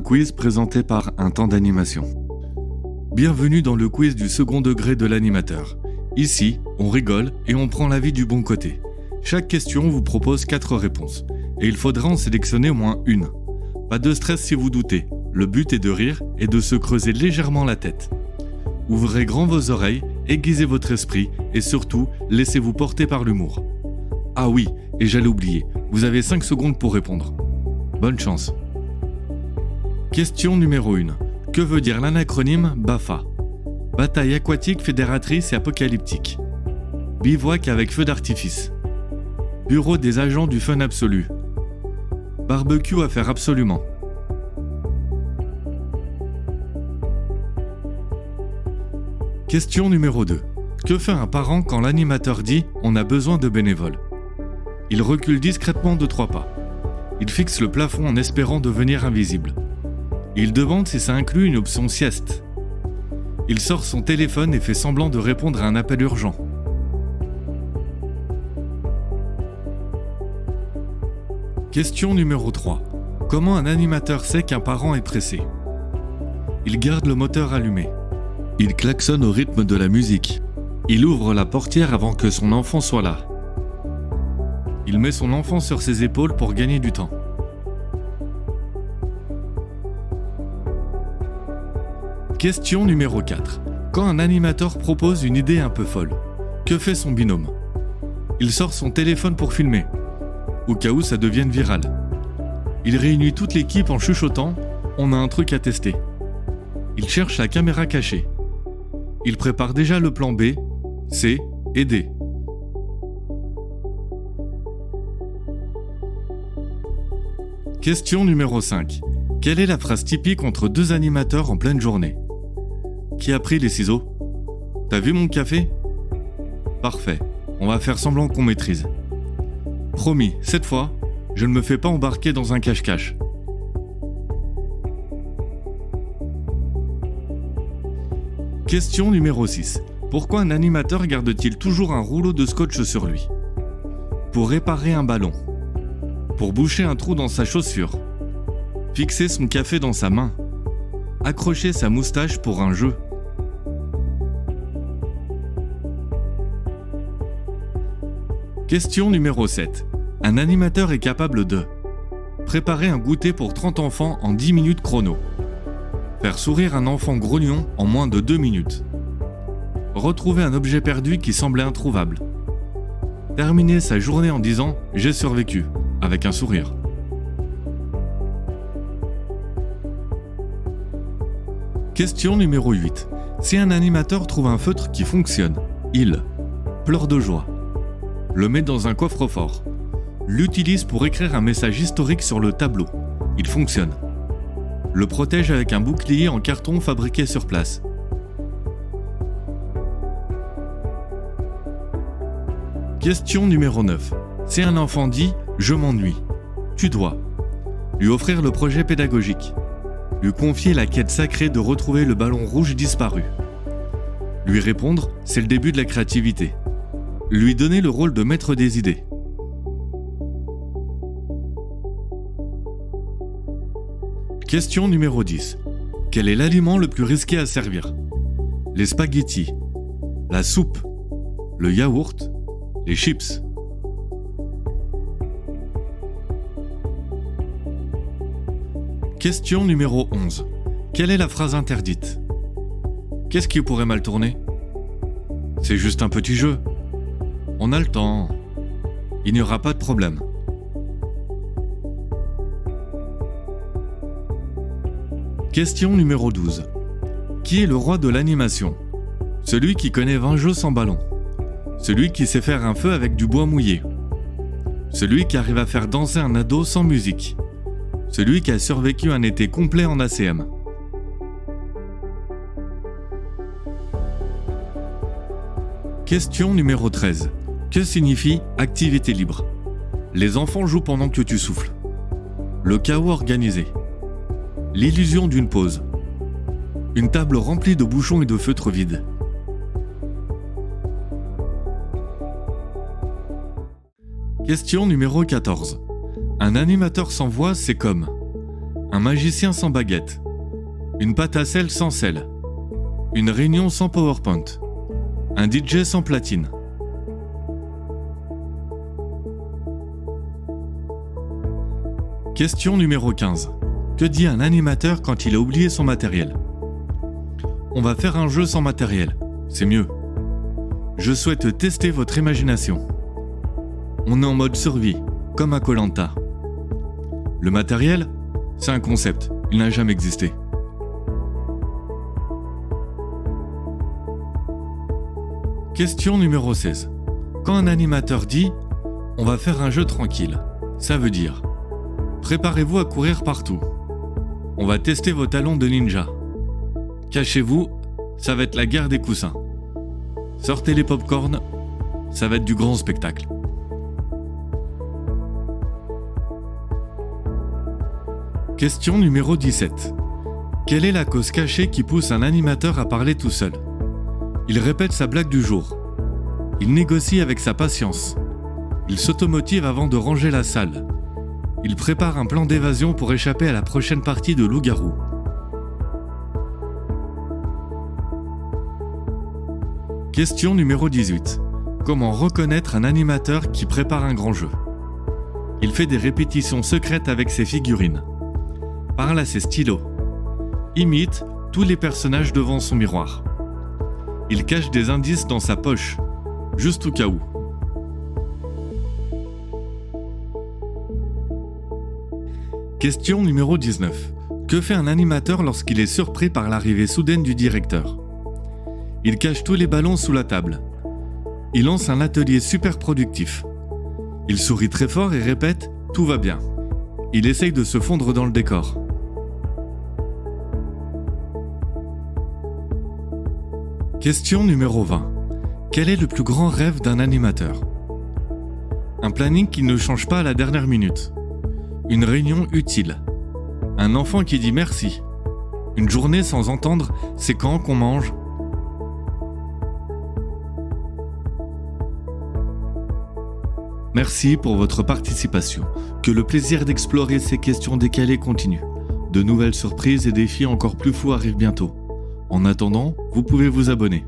un quiz présenté par Un temps d'animation. Bienvenue dans le quiz du second degré de l'animateur. Ici, on rigole et on prend la vie du bon côté. Chaque question vous propose 4 réponses, et il faudra en sélectionner au moins une. Pas de stress si vous doutez, le but est de rire et de se creuser légèrement la tête. Ouvrez grand vos oreilles, aiguisez votre esprit et surtout, laissez-vous porter par l'humour. Ah oui, et j'allais oublier, vous avez 5 secondes pour répondre. Bonne chance. Question numéro 1. Que veut dire l'anacronyme BAFA? Bataille aquatique fédératrice et apocalyptique. Bivouac avec feu d'artifice. Bureau des agents du fun absolu. Barbecue à faire absolument. Question numéro 2. Que fait un parent quand l'animateur dit « on a besoin de bénévoles » ? Il recule discrètement de 3 pas. Il fixe le plafond en espérant devenir invisible. Il demande si ça inclut une option sieste. Il sort son téléphone et fait semblant de répondre à un appel urgent. Question numéro 3. Comment un animateur sait qu'un parent est pressé ? Il garde le moteur allumé. Il klaxonne au rythme de la musique. Il ouvre la portière avant que son enfant soit là. Il met son enfant sur ses épaules pour gagner du temps. Question numéro 4. Quand un animateur propose une idée un peu folle, que fait son binôme ? Il sort son téléphone pour filmer, au cas où ça devienne viral. Il réunit toute l'équipe en chuchotant « On a un truc à tester ». Il cherche la caméra cachée. Il prépare déjà le plan B, C et D. Question numéro 5. Quelle est la phrase typique entre 2 animateurs en pleine journée ? Qui a pris les ciseaux ? T'as vu mon café ? Parfait, on va faire semblant qu'on maîtrise. Promis, cette fois, je ne me fais pas embarquer dans un cache-cache. Question numéro 6. Pourquoi un animateur garde-t-il toujours un rouleau de scotch sur lui ? Pour réparer un ballon. Pour boucher un trou dans sa chaussure. Fixer son café dans sa main. Accrocher sa moustache pour un jeu. Question numéro 7. Un animateur est capable de préparer un goûter pour 30 enfants en 10 minutes chrono. Faire sourire un enfant grognon en moins de 2 minutes. Retrouver un objet perdu qui semblait introuvable. Terminer sa journée en disant « J'ai survécu » avec un sourire. Question numéro 8. Si un animateur trouve un feutre qui fonctionne, il pleure de joie. Le met dans un coffre-fort. L'utilise pour écrire un message historique sur le tableau. Il fonctionne. Le protège avec un bouclier en carton fabriqué sur place. Question numéro 9. Si un enfant dit « Je m'ennuie », tu dois lui offrir le projet pédagogique, lui confier la quête sacrée de retrouver le ballon rouge disparu, lui répondre « C'est le début de la créativité », lui donner le rôle de maître des idées. Question numéro 10. Quel est l'aliment le plus risqué à servir ? Les spaghettis, la soupe, le yaourt, les chips. Question numéro 11. Quelle est la phrase interdite ? Qu'est-ce qui pourrait mal tourner ? C'est juste un petit jeu. On a le temps. Il n'y aura pas de problème. Question numéro 12. Qui est le roi de l'animation ? Celui qui connaît 20 jeux sans ballon. Celui qui sait faire un feu avec du bois mouillé. Celui qui arrive à faire danser un ado sans musique. Celui qui a survécu un été complet en ACM. Question numéro 13. Que signifie activité libre ? Les enfants jouent pendant que tu souffles. Le chaos organisé. L'illusion d'une pause. Une table remplie de bouchons et de feutres vides. Question numéro 14. Un animateur sans voix, c'est comme Un magicien sans baguette. Une pâte à sel sans sel. Une réunion sans PowerPoint. Un DJ sans platine. Question numéro 15. Que dit un animateur quand il a oublié son matériel? On va faire un jeu sans matériel, c'est mieux. Je souhaite tester votre imagination. On est en mode survie, comme à Koh-Lanta. Le matériel, c'est un concept, il n'a jamais existé. Question numéro 16. Quand un animateur dit « On va faire un jeu tranquille », ça veut dire « Préparez-vous à courir partout. On va tester vos talons de ninja. Cachez-vous, ça va être la guerre des coussins. Sortez les pop-corn, ça va être du grand spectacle. » Question numéro 17. Quelle est la cause cachée qui pousse un animateur à parler tout seul? Il répète sa blague du jour. Il négocie avec sa patience. Il s'automotive avant de ranger la salle. Il prépare un plan d'évasion pour échapper à la prochaine partie de Loup-garou. Question numéro 18. Comment reconnaître un animateur qui prépare un grand jeu? Il fait des répétitions secrètes avec ses figurines. Parle à ses stylos. Imite tous les personnages devant son miroir. Il cache des indices dans sa poche, juste au cas où. Question numéro 19. Que fait un animateur lorsqu'il est surpris par l'arrivée soudaine du directeur? Il cache tous les ballons sous la table. Il lance un atelier super productif. Il sourit très fort et répète « Tout va bien ». Il essaye de se fondre dans le décor. Question numéro 20. Quel est le plus grand rêve d'un animateur? Un planning qui ne change pas à la dernière minute. Une réunion utile. Un enfant qui dit merci. Une journée sans entendre « c'est quand qu'on mange ?» Merci pour votre participation. Que le plaisir d'explorer ces questions décalées continue. De nouvelles surprises et défis encore plus fous arrivent bientôt. En attendant, vous pouvez vous abonner.